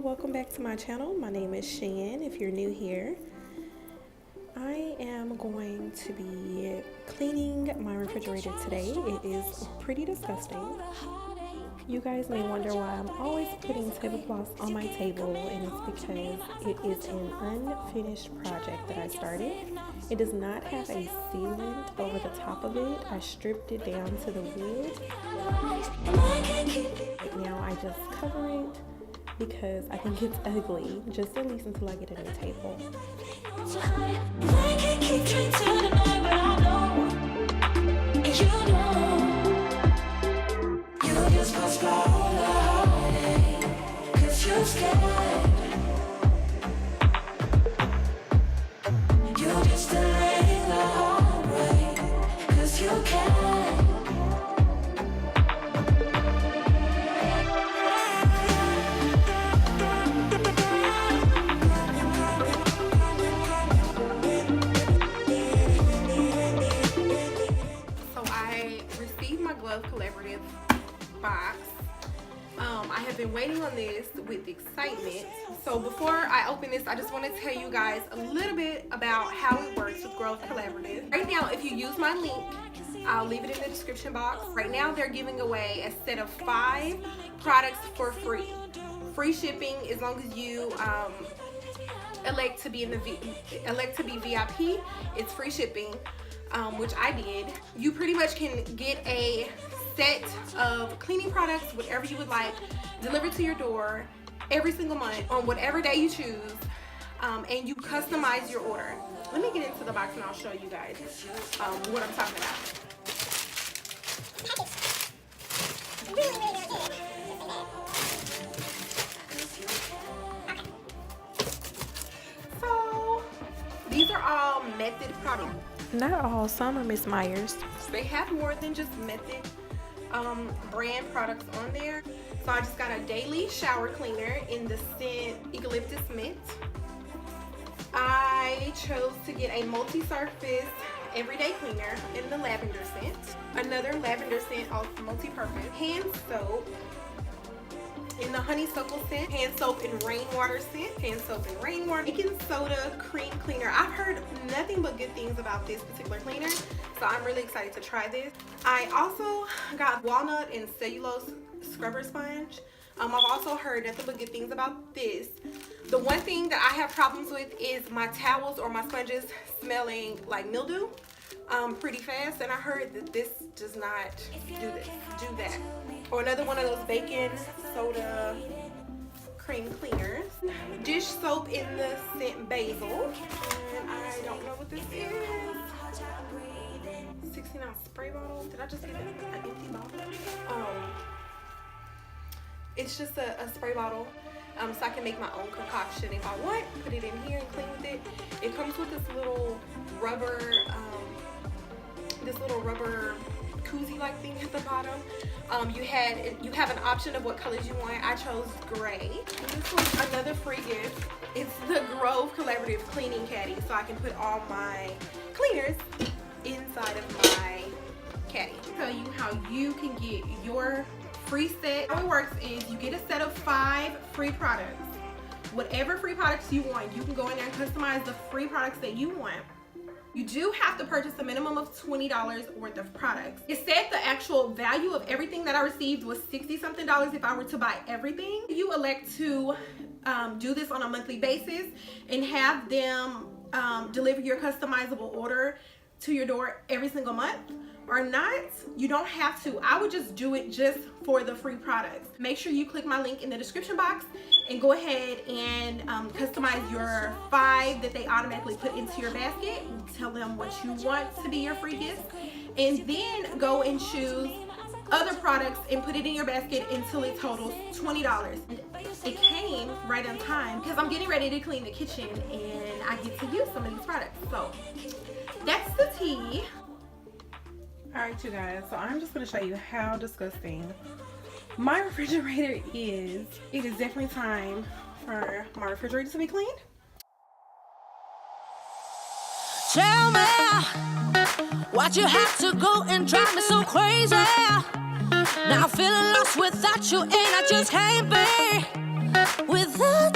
welcome back to my channel. My name is Shan. If you're new here, I am going to be cleaning my refrigerator today. It is pretty disgusting. You guys may wonder why I'm always putting tablecloths on my table, and it's because it is an unfinished project that I started. It does not have a sealant over the top of it. I stripped it down to the wood. Right now I just cover it because I think it's ugly, just at least until I get a new table. Collaborative box. I have been waiting on this with excitement. So before I open this, I just want to tell you guys a little bit about how it works with Grove Collaborative. Right now, if you use my link, I'll leave it in the description box. Right now, they're giving away a set of 5 products for free. Free shipping as long as you elect to be VIP. It's free shipping. Which I did. You pretty much can get a set of cleaning products, whatever you would like, delivered to your door every single month on whatever day you choose, and you customize your order. Let me get into the box and I'll show you guys what I'm talking about. So these are all Method products. Not all, some are Miss Myers. They have more than just Method brand products on there. So I just got a daily shower cleaner in the scent Eucalyptus Mint. I chose to get a multi-surface everyday cleaner in the lavender scent. Another lavender scent, all multi-purpose. Hand soap in the honeysuckle scent, hand soap and rainwater scent, hand soap and rainwater, baking soda cream cleaner. I've heard nothing but good things about this particular cleaner, so I'm really excited to try this. I also got walnut and cellulose scrubber sponge. I've also heard nothing but good things about this. The one thing that I have problems with is my towels or my sponges smelling like mildew pretty fast, and I heard that this does not do that. Or another one of those baking soda cream cleaners. Dish soap in the scent basil, and I don't know what this is. 16-ounce spray bottle. Did I just get an empty bottle? It's just a spray bottle, so I can make my own concoction if I want. Put it in here and clean with it. It comes with this little rubber koozie-like thing at the bottom. You have an option of what colors you want. I chose gray. And this was another free gift. It's the Grove Collaborative Cleaning Caddy, so I can put all my cleaners inside of my caddy. I'll tell you how you can get your free set. How it works is you get a set of 5 free products. Whatever free products you want, you can go in there and customize the free products that you want. You do have to purchase a minimum of $20 worth of products. It said the actual value of everything that I received was $60-something if I were to buy everything. You elect to do this on a monthly basis and have them deliver your customizable order to your door every single month or not, you don't have to. I would just do it just for the free products. Make sure you click my link in the description box and go ahead and customize your 5 that they automatically put into your basket. Tell them what you want to be your free gift, and then go and choose other products and put it in your basket until it totals $20. It came right on time because I'm getting ready to clean the kitchen and I get to use some of these products. So that's the tea. Alright you guys, so I'm just going to show you how disgusting my refrigerator is. It is definitely time for my refrigerator to be cleaned. Tell me why'd you have to go and drive me so crazy? Now I'm feeling lost without you, and I just can't be without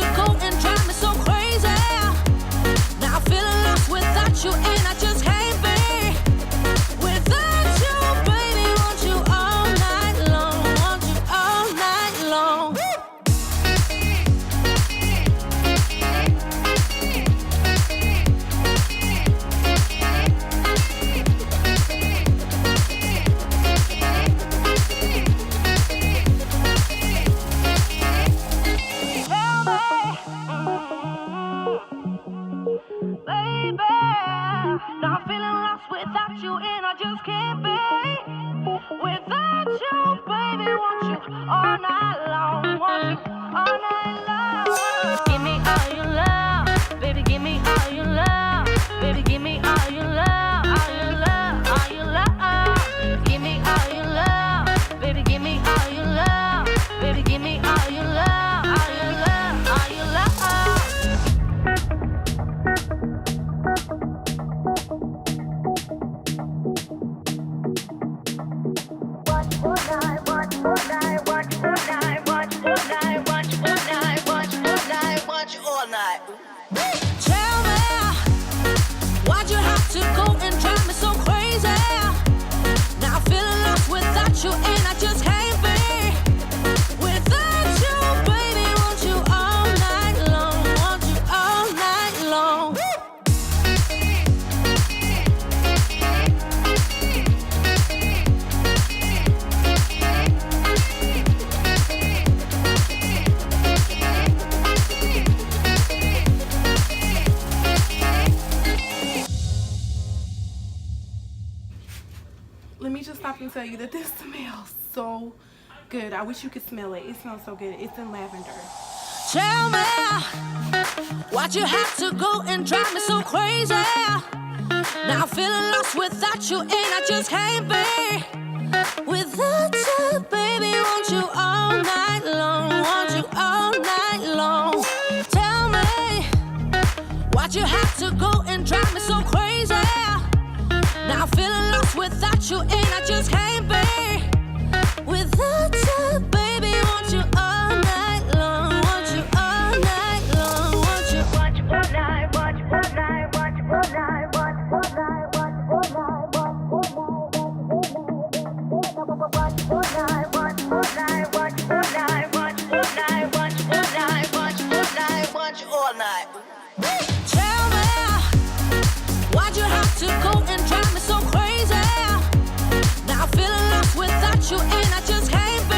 to go and drive me so crazy. Now I'm feeling lost without you, and I just can't be without you, baby. Want you all night long, want you all night long. Baby, now I'm feeling lost without you, and I just can't be without you, baby. Want you all night long, want you all night long. Give me all your love, baby. Give me all your love, baby. Give me all your love, all your love, all your love. Give me all your love, baby. Give me all your love, baby. Give me all your love, all your love, all your love. Tell me, why'd you have to go and drive me so crazy? Now I'm feeling lost without you, and I just can't be without you, baby. Want you all night long, want you all night long. Let me just stop and tell you that this smells so good. I wish you could smell it. It smells so good. It's in lavender. Tell me, why'd you have to go and drive me so crazy? Now I'm feeling lost without you, and I just can't be without you, baby. Want you all night long, want you all night long. Tell me, why'd you have to go and drive me so crazy? Now I'm feeling lost without you, and I just can't be without you, baby. Want you all night long, want you all night long, want you all night, want you all night, want you all night, want you all night, want you all night, want you all night, want you all night, want you all night, want you all night, want you all night, want you all night, want you all night. Tell me, why'd you have to go and drive me so crazy? Now I'm feeling lost without you, and I just can't be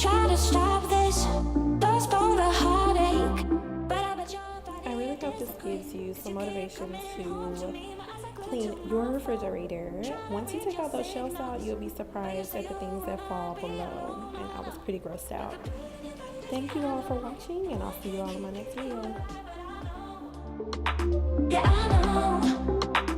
try to stop this, postpone the heartache. But I bet I really hope this gives you some motivation to clean your refrigerator. Once you take all those shelves out, you'll be surprised at the things that fall below. And I was pretty grossed out. Thank you all for watching, and I'll see you all in my next video. yeah, I know.